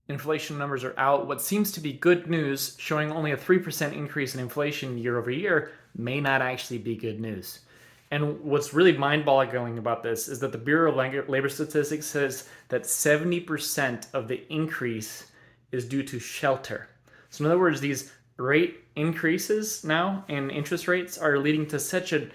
inflation numbers are out, what seems to be good news, showing only a 3% increase in inflation year over year, may not actually be good news. And what's really mind-boggling about this is that the Bureau of Labor Statistics says that 70% of the increase is due to shelter. So in other words, these rate increases now in interest rates are leading to such a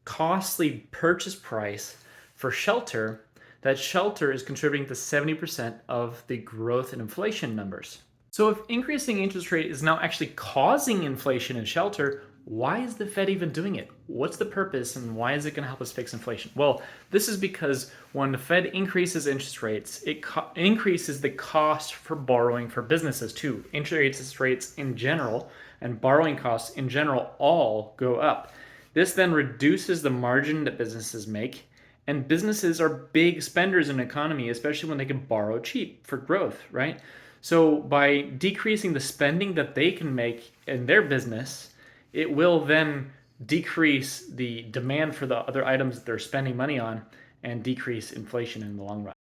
costly purchase price for shelter that shelter is contributing to 70% of the growth in inflation numbers. So if increasing interest rate is now actually causing inflation in shelter, why is the Fed even doing it? What's the purpose and why is it going to help us fix inflation? Well, this is because when the Fed increases interest rates, it increases the cost for borrowing for businesses too. Interest rates in general and borrowing costs in general all go up. This then reduces the margin that businesses make, and businesses are big spenders in an economy, especially when they can borrow cheap for growth, right? So by decreasing the spending that they can make in their business, it will then decrease the demand for the other items that they're spending money on and decrease inflation in the long run.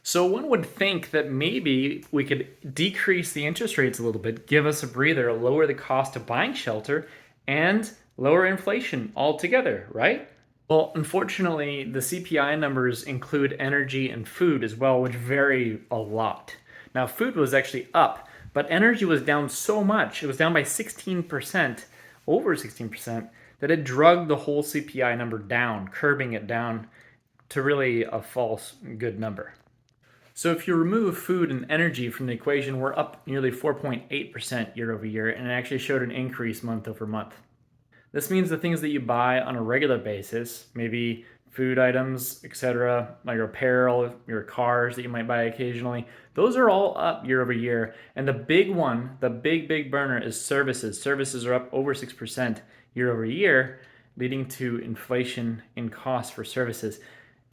So one would think that maybe we could decrease the interest rates a little bit, give us a breather, lower the cost of buying shelter, and lower inflation altogether, right? Well, unfortunately, the CPI numbers include energy and food as well, which vary a lot. Now, food was actually up, but energy was down so much. It was down by 16%, over 16%, that it drugged the whole CPI number down, curbing it down to really a false good number. So if you remove food and energy from the equation, we're up nearly 4.8% year over year, and it actually showed an increase month over month. This means the things that you buy on a regular basis, maybe food items, etc., like your apparel, your cars that you might buy occasionally, those are all up year over year. And the big one, the big burner is services. Services are up over 6% year over year, leading to inflation in costs for services.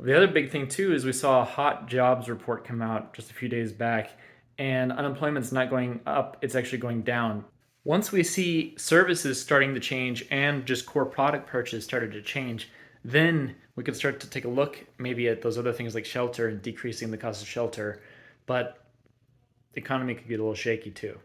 The other big thing too is we saw a hot jobs report come out just a few days back, and unemployment's not going up, it's actually going down. Once we see services starting to change and just core product purchase started to change, then we could start to take a look maybe at those other things like shelter and decreasing the cost of shelter. But the economy could get a little shaky too.